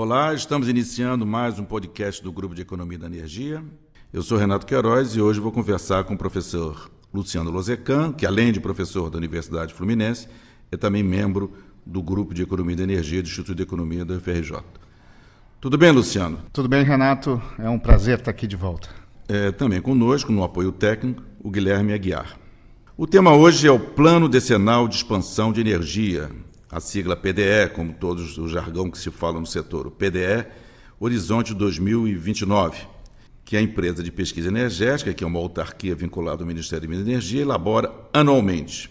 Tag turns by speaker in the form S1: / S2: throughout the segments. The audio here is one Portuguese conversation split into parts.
S1: Olá, estamos iniciando mais um podcast do Grupo de Economia da Energia. Eu sou Renato Queiroz e hoje vou conversar com o professor Luciano Lozecan, que além de professor da Universidade Fluminense, é também membro do Grupo de Economia da Energia do Instituto de Economia da UFRJ. Tudo bem, Luciano?
S2: Tudo bem, Renato. É um prazer estar aqui de volta.
S1: Também conosco, no apoio técnico, o Guilherme Aguiar. O tema hoje é o Plano Decenal de Expansão de Energia, a sigla PDE, como todos o jargão que se fala no setor. O PDE, Horizonte 2029, que é a empresa de pesquisa energética, que é uma autarquia vinculada ao Ministério da Energia, elabora anualmente.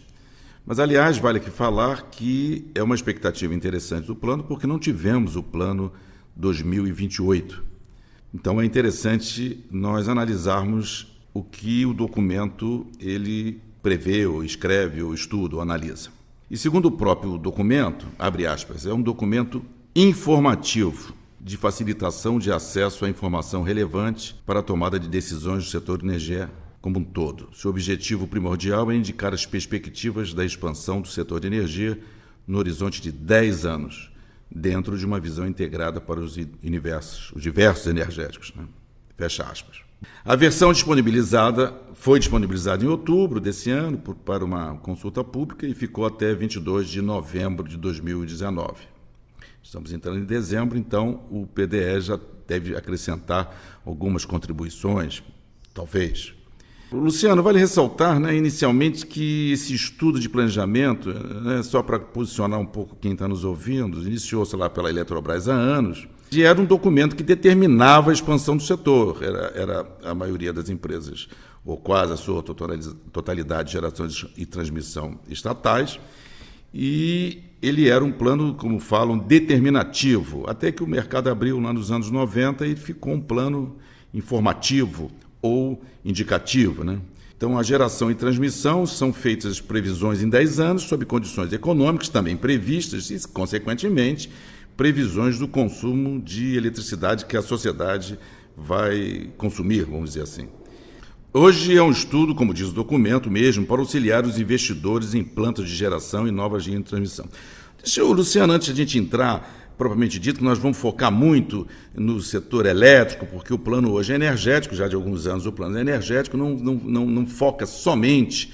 S1: Mas, aliás, vale aqui falar que é uma expectativa interessante do plano, porque não tivemos o plano 2028. Então, é interessante nós analisarmos o que o documento ele prevê, ou escreve, ou estuda, ou analisa. E segundo o próprio documento, abre aspas, é um documento informativo de facilitação de acesso à informação relevante para a tomada de decisões do setor de energia como um todo. Seu objetivo primordial é indicar as perspectivas da expansão do setor de energia no horizonte de 10 anos, dentro de uma visão integrada para os diversos energéticos, né? Fecha aspas. A versão foi disponibilizada em outubro desse ano para uma consulta pública e ficou até 22 de novembro de 2019. Estamos entrando em dezembro, então o PDE já deve acrescentar algumas contribuições, talvez. Luciano, vale ressaltar, inicialmente, que esse estudo de planejamento, só para posicionar um pouco quem está nos ouvindo, iniciou-se lá pela Eletrobras há anos, e era um documento que determinava a expansão do setor. Era a maioria das empresas, ou quase a sua totalidade de geração e transmissão estatais, e ele era um plano, como falam, determinativo, até que o mercado abriu lá nos anos 90 e ficou um plano informativo ou indicativo, né? Então, a geração e transmissão são feitas previsões em 10 anos, sob condições econômicas também previstas e, consequentemente, previsões do consumo de eletricidade que a sociedade vai consumir, vamos dizer assim. Hoje é um estudo, como diz o documento mesmo, para auxiliar os investidores em plantas de geração e novas linhas de transmissão. Luciano, antes de a gente entrar propriamente dito, que nós vamos focar muito no setor elétrico, porque o plano hoje é energético, já de alguns anos o plano é energético, não foca somente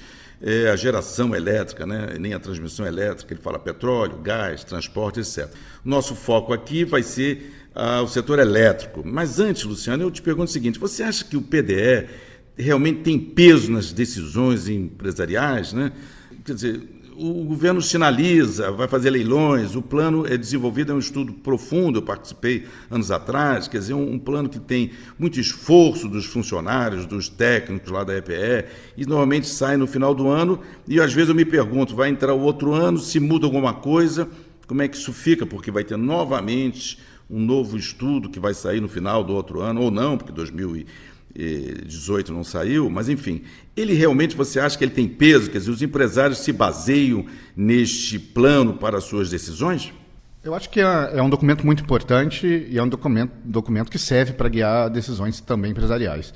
S1: a geração elétrica, nem a transmissão elétrica, ele fala petróleo, gás, transporte, etc. Nosso foco aqui vai ser o setor elétrico. Mas antes, Luciano, eu te pergunto o seguinte, você acha que o PDE realmente tem peso nas decisões empresariais, né? Quer dizer, o governo sinaliza, vai fazer leilões, o plano é desenvolvido, é um estudo profundo, eu participei anos atrás, quer dizer, um plano que tem muito esforço dos funcionários, dos técnicos lá da EPE, e normalmente sai no final do ano, e às vezes eu me pergunto, vai entrar o outro ano, se muda alguma coisa, como é que isso fica? Porque vai ter novamente um novo estudo que vai sair no final do outro ano, ou não, porque 2018 não saiu, mas enfim, ele realmente, você acha que ele tem peso? Quer dizer, os empresários se baseiam neste plano para as suas decisões?
S2: Eu acho que é um documento muito importante e é um documento que serve para guiar decisões também empresariais.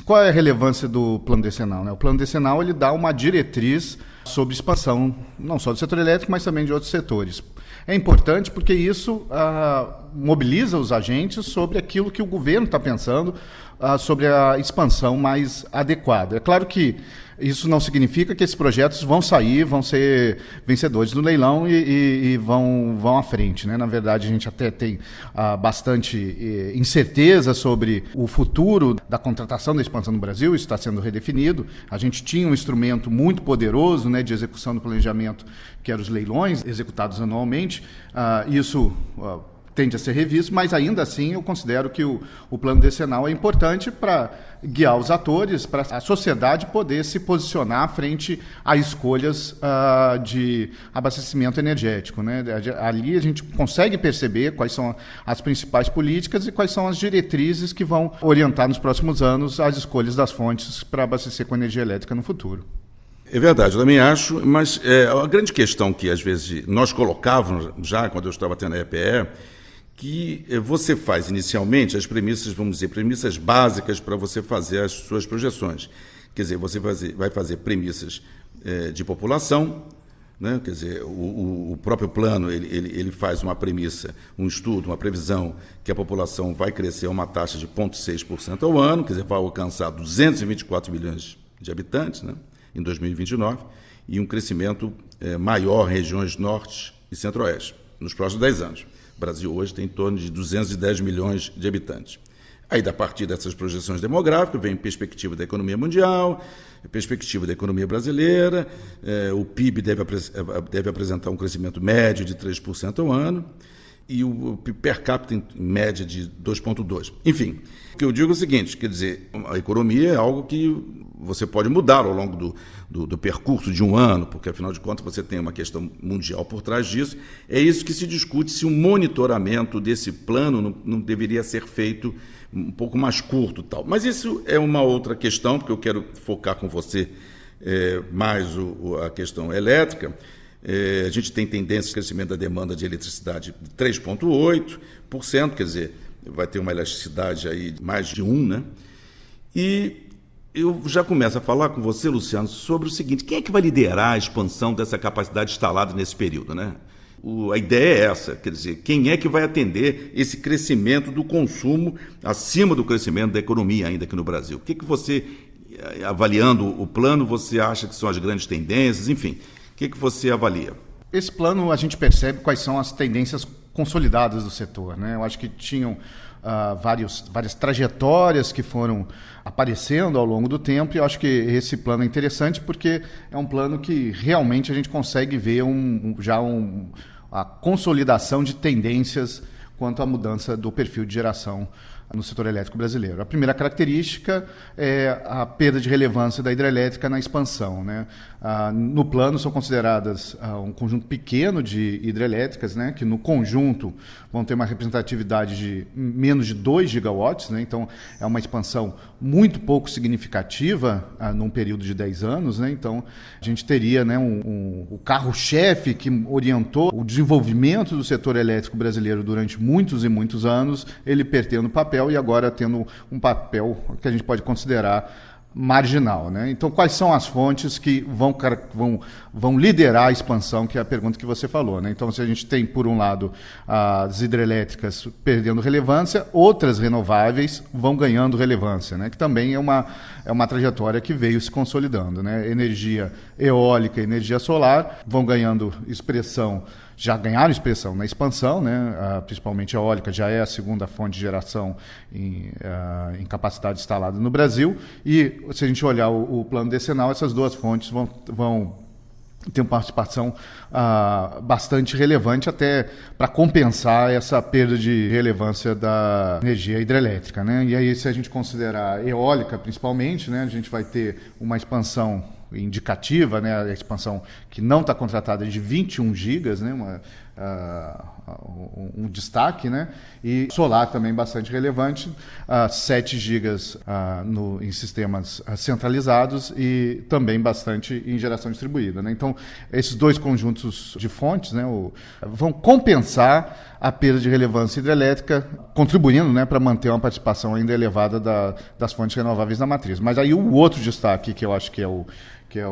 S2: Qual é a relevância do plano decenal? O plano decenal ele dá uma diretriz sobre expansão, não só do setor elétrico, mas também de outros setores. É importante porque isso mobiliza os agentes sobre aquilo que o governo está pensando sobre a expansão mais adequada. É claro que isso não significa que esses projetos vão sair, vão ser vencedores do leilão e vão à frente, né? Na verdade, a gente até tem bastante incerteza sobre o futuro da contratação da expansão no Brasil, isso está sendo redefinido. A gente tinha um instrumento muito poderoso, né, de execução do planejamento, que eram os leilões executados anualmente. Isso tende a ser revisto, mas ainda assim eu considero que o plano decenal é importante para guiar os atores, para a sociedade poder se posicionar frente a escolhas de abastecimento energético, né? Ali a gente consegue perceber quais são as principais políticas e quais são as diretrizes que vão orientar nos próximos anos as escolhas das fontes para abastecer com energia elétrica no futuro.
S1: É verdade, eu também acho, mas a grande questão que às vezes nós colocávamos já quando eu estava tendo a EPE, que você faz inicialmente as premissas, vamos dizer, premissas básicas para você fazer as suas projeções. Quer dizer, você vai fazer premissas de população, né? Quer dizer, o próprio plano ele faz uma premissa, um estudo, uma previsão que a população vai crescer a uma taxa de 0,6% ao ano, quer dizer, vai alcançar 224 milhões de habitantes, né, em 2029, e um crescimento maior em regiões norte e centro-oeste nos próximos 10 anos. O Brasil hoje tem em torno de 210 milhões de habitantes. Aí, a partir dessas projeções demográficas, vem perspectiva da economia mundial, perspectiva da economia brasileira, o PIB deve apresentar um crescimento médio de 3% ao ano, e o PIB per capita em média de 2,2%. Enfim, o que eu digo é o seguinte, quer dizer, a economia é algo que você pode mudar ao longo do percurso de um ano, porque, afinal de contas, você tem uma questão mundial por trás disso. É isso que se discute, se o monitoramento desse plano não deveria ser feito um pouco mais curto, tal. Mas isso é uma outra questão, porque eu quero focar com você mais a questão elétrica. A gente tem tendência de crescimento da demanda de eletricidade de 3,8%, quer dizer, vai ter uma elasticidade aí de mais de 1, né? E eu já começo a falar com você, Luciano, sobre o seguinte: quem é que vai liderar a expansão dessa capacidade instalada nesse período, né? A ideia é essa, quer dizer, quem é que vai atender esse crescimento do consumo acima do crescimento da economia ainda aqui no Brasil? O que você, avaliando o plano, você acha que são as grandes tendências, enfim, o que você avalia?
S2: Esse plano a gente percebe quais são as tendências consolidadas do setor, né? Eu acho que tinham várias trajetórias que foram aparecendo ao longo do tempo, e eu acho que esse plano é interessante porque é um plano que realmente a gente consegue ver a consolidação de tendências quanto à mudança do perfil de geração no setor elétrico brasileiro. A primeira característica é a perda de relevância da hidrelétrica na expansão, né? No plano são consideradas um conjunto pequeno de hidrelétricas, né, que no conjunto vão ter uma representatividade de menos de 2 gigawatts, né? Então é uma expansão muito pouco significativa num período de 10 anos, né? Então a gente teria, né, o carro-chefe que orientou o desenvolvimento do setor elétrico brasileiro durante muitos e muitos anos, ele perdendo papel e agora tendo um papel que a gente pode considerar marginal, né? Então, quais são as fontes que vão liderar a expansão, que é a pergunta que você falou, né? Então, se a gente tem, por um lado, as hidrelétricas perdendo relevância, outras renováveis vão ganhando relevância, né? Que também é uma trajetória que veio se consolidando, né? Energia eólica e energia solar vão ganhando expressão, já ganharam expressão na expansão, né? Principalmente a eólica já é a segunda fonte de geração em capacidade instalada no Brasil, e se a gente olhar o plano decenal, essas duas fontes vão ter uma participação bastante relevante até para compensar essa perda de relevância da energia hidrelétrica, né? E aí, se a gente considerar a eólica principalmente, né, a gente vai ter uma expansão indicativa, né, a expansão que não está contratada de 21 gigas, né, um destaque, né, e solar também bastante relevante, 7 gigas em sistemas centralizados e também bastante em geração distribuída, né? Então, esses dois conjuntos de fontes, né, vão compensar a perda de relevância hidrelétrica, contribuindo, né, para manter uma participação ainda elevada das fontes renováveis na matriz. Mas aí o outro destaque que eu acho que é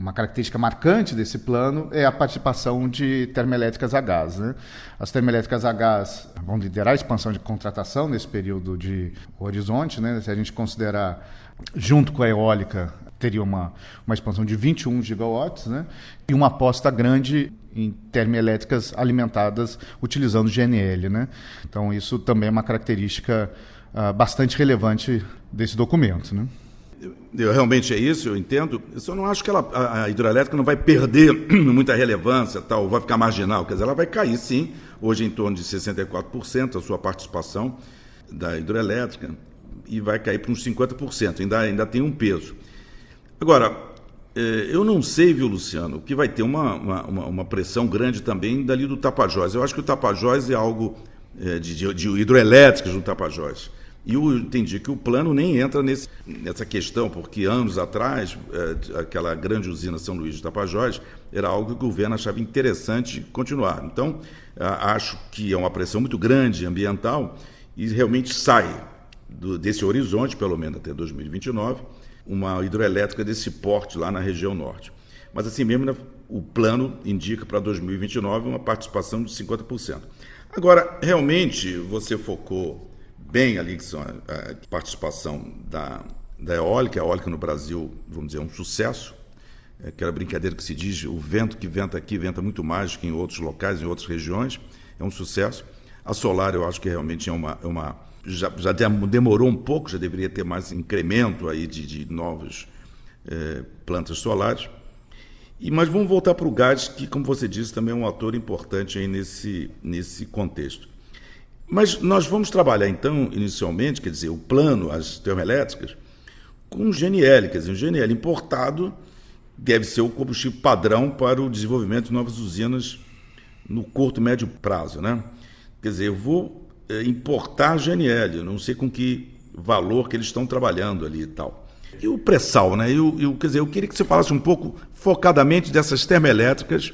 S2: uma característica marcante desse plano é a participação de termoelétricas a gás, né? As termoelétricas a gás vão liderar a expansão de contratação nesse período de horizonte, né? Se a gente considerar, junto com a eólica, teria uma expansão de 21 gigawatts, né? E uma aposta grande em termoelétricas alimentadas utilizando GNL, né? Então, isso também é uma característica bastante relevante desse documento, né?
S1: Realmente é isso, eu entendo. Eu só não acho que a hidrelétrica não vai perder muita relevância, tal, vai ficar marginal. Quer dizer, ela vai cair, sim, hoje em torno de 64% a sua participação da hidrelétrica, e vai cair para uns 50%, ainda tem um peso. Agora, eu não sei, viu, Luciano, que vai ter uma pressão grande também dali do Tapajós. Eu acho que o Tapajós é algo de hidrelétricas no Tapajós. E eu entendi que o plano nem entra nessa questão, porque anos atrás, aquela grande usina São Luís de Tapajós era algo que o governo achava interessante continuar. Então, acho que é uma pressão muito grande ambiental e realmente sai desse horizonte, pelo menos até 2029, uma hidrelétrica desse porte lá na região norte. Mas assim mesmo, né, o plano indica para 2029 uma participação de 50%. Agora, realmente, você focou bem ali que são a participação da eólica. A eólica no Brasil, vamos dizer, é um sucesso. É aquela brincadeira que se diz, o vento que venta aqui venta muito mais que em outros locais, em outras regiões. É um sucesso. A solar, eu acho que realmente é uma já demorou um pouco, já deveria ter mais incremento aí de novas plantas solares. Mas vamos voltar para o gás, que, como você disse, também é um ator importante aí nesse contexto. Mas nós vamos trabalhar, então, inicialmente, quer dizer, o plano, as termoelétricas, com GNL. Quer dizer, o GNL importado deve ser o combustível padrão para o desenvolvimento de novas usinas no curto e médio prazo, né? Quer dizer, eu vou importar GNL, eu não sei com que valor que eles estão trabalhando ali e tal. E o pré-sal, né? Quer dizer, eu queria que você falasse um pouco focadamente dessas termoelétricas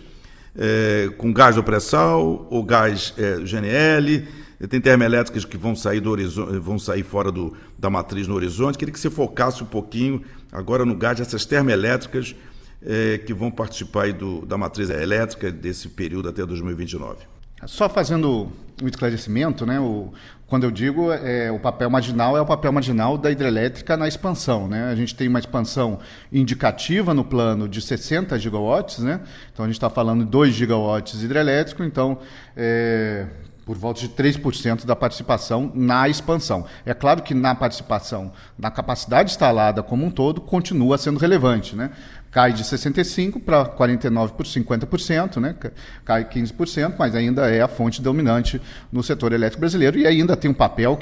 S1: com gás do pré-sal ou gás GNL. Tem termoelétricas que vão sair do horizonte, vão sair fora da matriz no horizonte. Queria que você focasse um pouquinho agora no gás dessas termoelétricas que vão participar aí da matriz elétrica desse período até 2029.
S2: Só fazendo um esclarecimento, né? Quando eu digo o papel marginal, é o papel marginal da hidrelétrica na expansão, né? A gente tem uma expansão indicativa no plano de 60 gigawatts, né? Então a gente está falando de 2 gigawatts hidrelétrico, então por volta de 3% da participação na expansão. É claro que na participação, na capacidade instalada como um todo, continua sendo relevante, né? Cai de 65% para 49% por 50%, né? Cai 15%, mas ainda é a fonte dominante no setor elétrico brasileiro e ainda tem um papel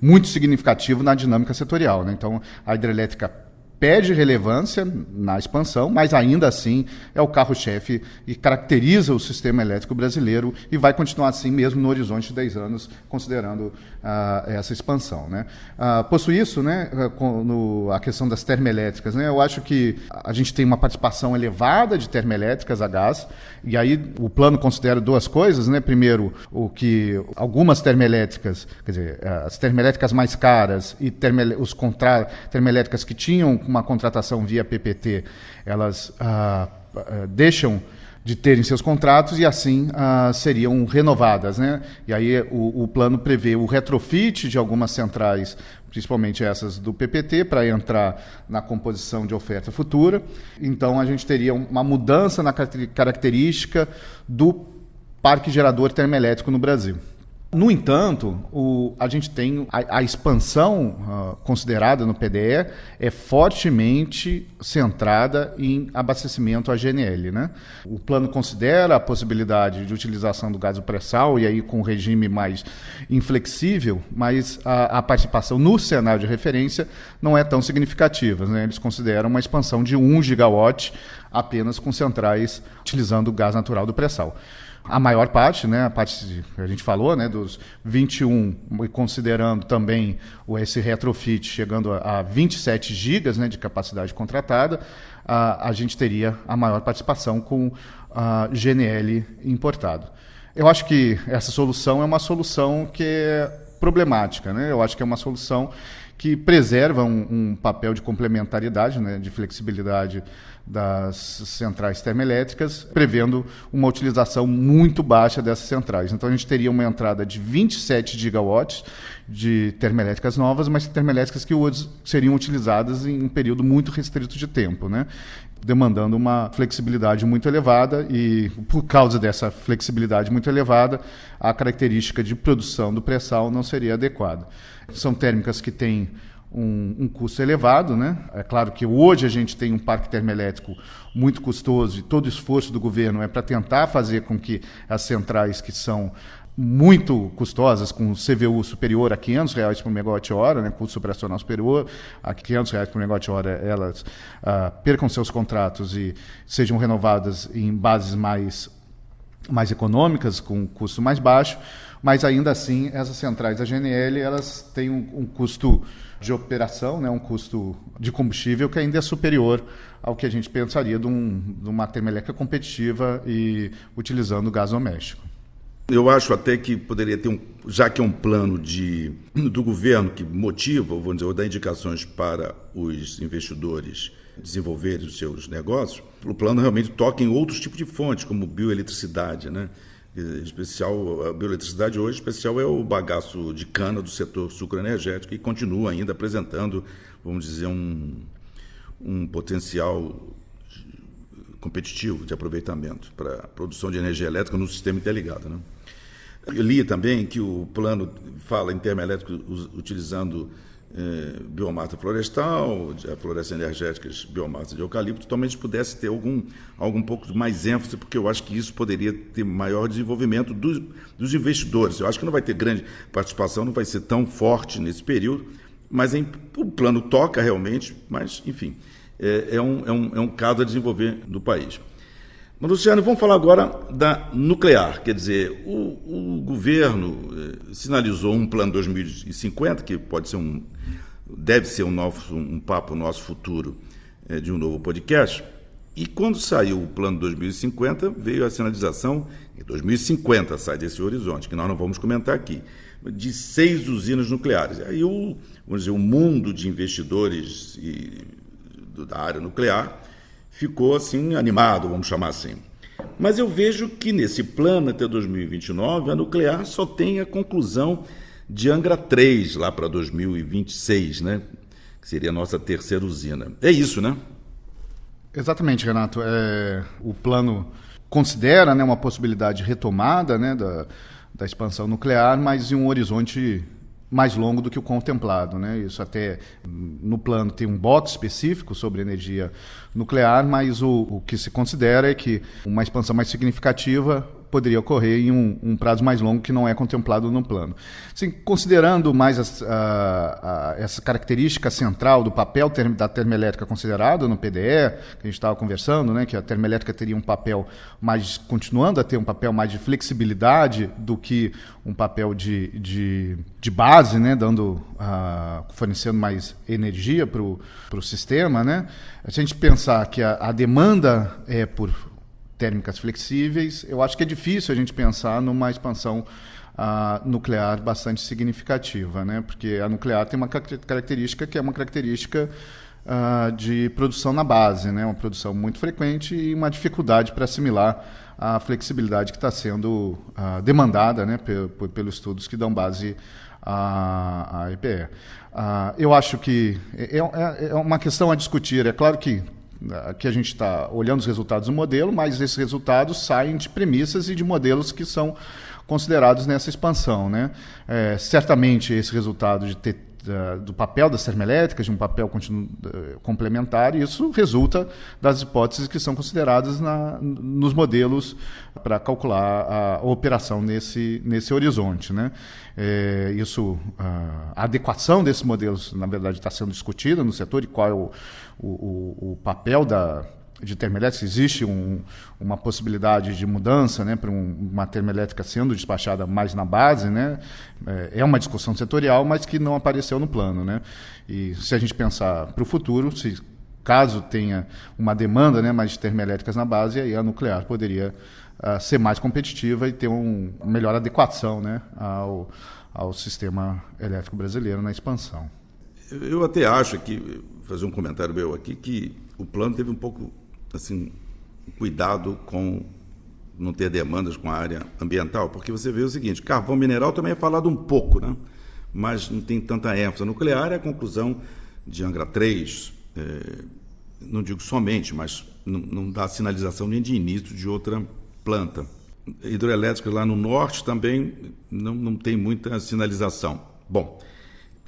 S2: muito significativo na dinâmica setorial, né? Então, a hidrelétrica perde relevância na expansão, mas ainda assim é o carro-chefe e caracteriza o sistema elétrico brasileiro e vai continuar assim mesmo no horizonte de 10 anos, considerando essa expansão, né? Posto isso, né, a questão das termoelétricas, né, eu acho que a gente tem uma participação elevada de termoelétricas a gás, e aí o plano considera duas coisas, né? Primeiro, o que algumas termoelétricas, quer dizer, as termoelétricas mais caras e termoelétricas que tinham uma contratação via PPT, elas deixam de terem seus contratos e assim seriam renovadas, né? E aí o plano prevê o retrofit de algumas centrais, principalmente essas do PPT, para entrar na composição de oferta futura. Então a gente teria uma mudança na característica do parque gerador termoelétrico no Brasil. No entanto, a gente tem a expansão considerada no PDE é fortemente centrada em abastecimento a GNL, né? O plano considera a possibilidade de utilização do gás do pré-sal e aí com um regime mais inflexível, mas a participação no cenário de referência não é tão significativa, né? Eles consideram uma expansão de 1 gigawatt apenas com centrais utilizando o gás natural do pré-sal. A maior parte, né, a parte que a gente falou, né, dos 21, considerando também esse retrofit chegando a 27 gigas, né, de capacidade contratada, a gente teria a maior participação com GNL importado. Eu acho que essa solução é uma solução que é problemática, né? Eu acho que é uma solução que preserva um papel de complementariedade, né, de flexibilidade das centrais termoelétricas, prevendo uma utilização muito baixa dessas centrais. Então, a gente teria uma entrada de 27 gigawatts de termoelétricas novas, mas termoelétricas que seriam utilizadas em um período muito restrito de tempo, né? Demandando uma flexibilidade muito elevada e, por causa dessa flexibilidade muito elevada, a característica de produção do pré-sal não seria adequada. São térmicas que têm um custo elevado, né? É claro que hoje a gente tem um parque termoelétrico muito custoso e todo o esforço do governo é para tentar fazer com que as centrais que são muito custosas, com CVU superior a R$500 por megawatt-hora, né, custo operacional superior a R$500 por megawatt-hora, elas percam seus contratos e sejam renovadas em bases mais econômicas, com custo mais baixo, mas ainda assim essas centrais da GNL elas têm um custo de operação, né, um custo de combustível que ainda é superior ao que a gente pensaria de uma termoelétrica competitiva e utilizando gás doméstico.
S1: Eu acho até que poderia ter já que é um plano do governo que motiva, vamos dizer, ou dá indicações para os investidores desenvolverem os seus negócios, o plano realmente toca em outros tipos de fontes, como bioeletricidade, né? Em especial, a bioeletricidade hoje, especial é o bagaço de cana do setor sucroenergético, e continua ainda apresentando, vamos dizer, um potencial competitivo de aproveitamento para a produção de energia elétrica no sistema interligado, né? Eu li também que o plano fala em termoelétrico utilizando biomassa florestal, florestas energéticas, biomassa de eucalipto, talvez pudesse ter algum pouco mais ênfase, porque eu acho que isso poderia ter maior desenvolvimento dos investidores. Eu acho que não vai ter grande participação, não vai ser tão forte nesse período, mas o plano toca realmente, mas, enfim, é um caso a desenvolver no país. Mas, Luciano, vamos falar agora da nuclear. Quer dizer, o governo sinalizou um plano 2050, que deve ser um papo nosso futuro de um novo podcast. E quando saiu o plano 2050, veio a sinalização, em 2050 sai desse horizonte, que nós não vamos comentar aqui, de 6 usinas nucleares. Aí vamos dizer, o mundo de investidores da área nuclear ficou assim animado, vamos chamar assim. Mas eu vejo que nesse plano até 2029 a nuclear só tem a conclusão de Angra 3 lá para 2026, né? Que seria a nossa terceira usina. É isso, né?
S2: Exatamente, Renato. O plano considera, né, uma possibilidade de retomada, né, da expansão nuclear, mas em um horizonte mais longo do que o contemplado, né? Isso até no plano tem um box específico sobre energia nuclear, mas o que se considera é que uma expansão mais significativa poderia ocorrer em um prazo mais longo que não é contemplado no plano. Assim, considerando mais essa característica central do papel da termoelétrica considerado no PDE, que a gente estava conversando, né, que a termoelétrica teria um papel continuando a ter um papel mais de flexibilidade do que um papel de base, né, fornecendo mais energia para o sistema, né? Se a gente pensar que a demanda é por térmicas flexíveis, eu acho que é difícil a gente pensar numa expansão nuclear bastante significativa, né? Porque a nuclear tem uma característica que é uma característica de produção na base, né? Uma produção muito frequente e uma dificuldade para assimilar a flexibilidade que está sendo demandada, né, pelos estudos que dão base à EPE. Eu acho que é uma questão a discutir. É claro que aqui a gente está olhando os resultados do modelo, mas esses resultados saem de premissas e de modelos que são considerados nessa expansão, né? Certamente esse resultado do papel das termoelétricas, de um papel complementar, e isso resulta das hipóteses que são consideradas nos modelos para calcular a operação nesse horizonte, né? A adequação desses modelos, na verdade, está sendo discutida no setor, e qual é o papel de termoelétrica. Existe uma possibilidade de mudança, né, para uma termoelétrica sendo despachada mais na base, né? É uma discussão setorial, mas que não apareceu no plano, né? E se a gente pensar para o futuro, caso tenha uma demanda, né, mais de termoelétricas na base, aí a nuclear poderia ser mais competitiva e ter uma melhor adequação, né, ao sistema elétrico brasileiro na expansão.
S1: Eu até acho que, fazer um comentário meu aqui, que o plano teve um pouco assim, cuidado com não ter demandas com a área ambiental, porque você vê o seguinte: carvão mineral também é falado um pouco, né? Mas não tem tanta ênfase. Nuclear é a conclusão de Angra 3, não digo somente, mas não dá sinalização nem de início de outra planta. Hidroelétrica lá no norte também não tem muita sinalização. Bom,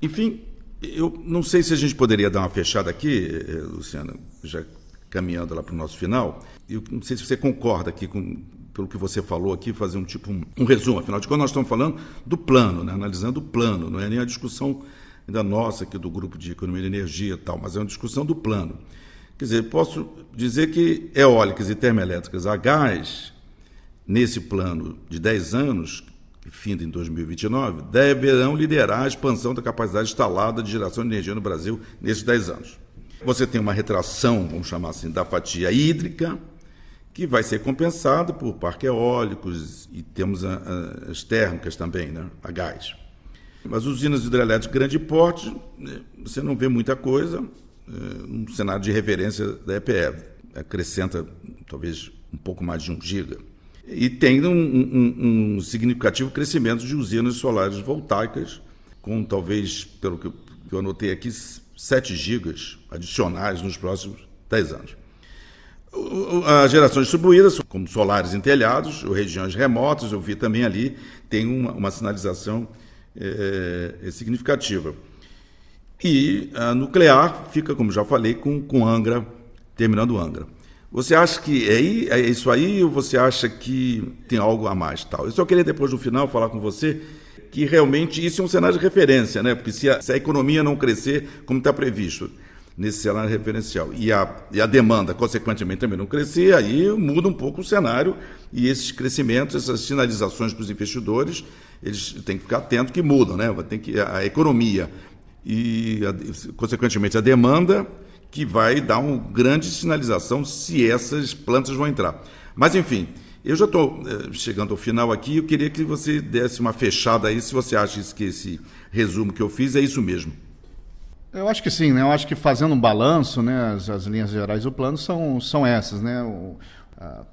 S1: enfim, eu não sei se a gente poderia dar uma fechada aqui, Luciana, já caminhando lá para o nosso final. Eu não sei se você concorda aqui pelo que você falou aqui, fazer um resumo. Afinal de contas, nós estamos falando do plano, né? Analisando o plano, não é nem a discussão da nossa aqui do Grupo de Economia de Energia e tal, mas é uma discussão do plano. Quer dizer, posso dizer que eólicas e termoelétricas a gás, nesse plano de 10 anos, que finda em 2029, deverão liderar a expansão da capacidade instalada de geração de energia no Brasil nesses 10 anos. Você tem uma retração, vamos chamar assim, da fatia hídrica, que vai ser compensada por parques eólicos, e temos as térmicas também, né, a gás. Mas usinas hidrelétricas de grande porte, você não vê muita coisa, um cenário de referência da EPE. Acrescenta talvez um pouco mais de 1 giga. E tem um significativo crescimento de usinas solares voltaicas, com talvez, pelo que eu anotei aqui, 7 gigas adicionais nos próximos 10 anos. As gerações distribuídas, como solares em telhados, ou regiões remotas, eu vi também ali, tem uma sinalização significativa. E a nuclear fica, como já falei, com Angra, terminando Angra. Você acha que é isso aí ou você acha que tem algo a mais? Tal? Eu só queria depois, no final, falar com você que realmente isso é um cenário de referência, né? Porque se a economia não crescer como está previsto nesse cenário referencial e a demanda, consequentemente, também não crescer, aí muda um pouco o cenário e esses crescimentos, essas sinalizações para os investidores, eles têm que ficar atentos que mudam, né? A economia e, consequentemente, a demanda que vai dar uma grande sinalização se essas plantas vão entrar. Mas, enfim, eu já estou chegando ao final aqui, eu queria que você desse uma fechada aí, se você acha que esse resumo que eu fiz é isso mesmo.
S2: Eu acho que sim, né? Eu acho que fazendo um balanço, né, as linhas gerais do plano são essas, né?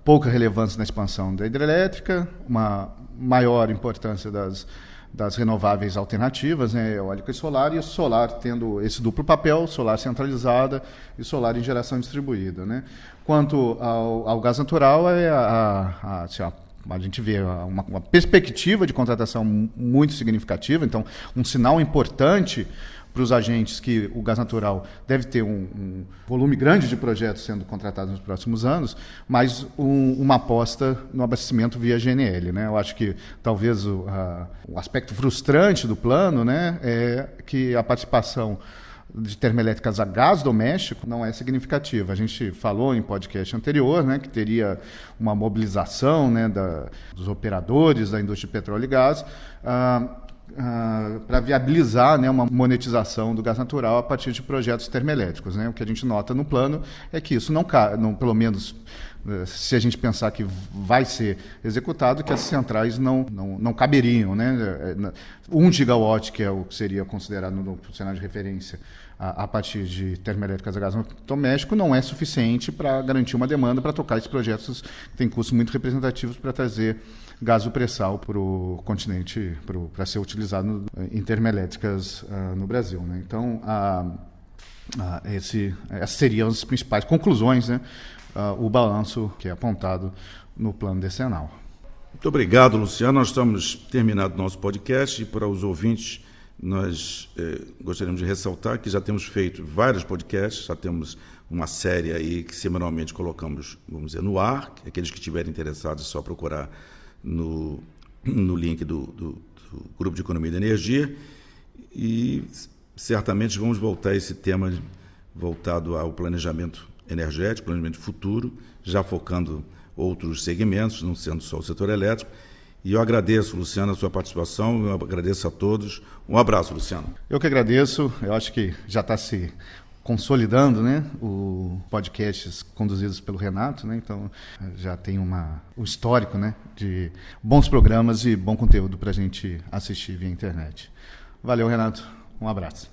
S2: Pouca relevância na expansão da hidrelétrica, uma maior importância das renováveis alternativas, né, eólica e solar, e o solar tendo esse duplo papel, solar centralizada e solar em geração distribuída, né. Quanto ao gás natural, a gente vê uma perspectiva de contratação muito significativa, então um sinal importante para os agentes que o gás natural deve ter um volume grande de projetos sendo contratados nos próximos anos, mas uma aposta no abastecimento via GNL, né? Eu acho que talvez o aspecto frustrante do plano, né, é que a participação de termoelétricas a gás doméstico não é significativa. A gente falou em podcast anterior, né, que teria uma mobilização, né, dos operadores da indústria de petróleo e gás, para viabilizar, né, uma monetização do gás natural a partir de projetos termoelétricos, né? O que a gente nota no plano é que isso não, pelo menos se a gente pensar que vai ser executado, que as centrais não caberiam, né? 1 gigawatt, que é o que seria considerado no cenário de referência a partir de termoelétricas a gás doméstico, não é suficiente para garantir uma demanda para tocar esses projetos que têm custos muito representativos para trazer gás do pré-sal para o continente, para ser utilizado em termoelétricas no Brasil, né? Então, essas seriam as principais conclusões, né? O balanço que é apontado no plano decenal.
S1: Muito obrigado, Luciano. Nós estamos terminando o nosso podcast e para os ouvintes nós gostaríamos de ressaltar que já temos feito vários podcasts, já temos uma série aí que semanalmente colocamos, vamos dizer, no ar. Aqueles que estiverem interessados é só procurar no link do Grupo de Economia da Energia e certamente vamos voltar a esse tema voltado ao planejamento energético, planejamento futuro, já focando outros segmentos, não sendo só o setor elétrico. E eu agradeço, Luciano, a sua participação, eu agradeço a todos. Um abraço, Luciano.
S2: Eu que agradeço, eu acho que já está se consolidando, né, o podcasts conduzidos pelo Renato, né, então já tem um histórico, né, de bons programas e bom conteúdo para a gente assistir via internet. Valeu, Renato, um abraço.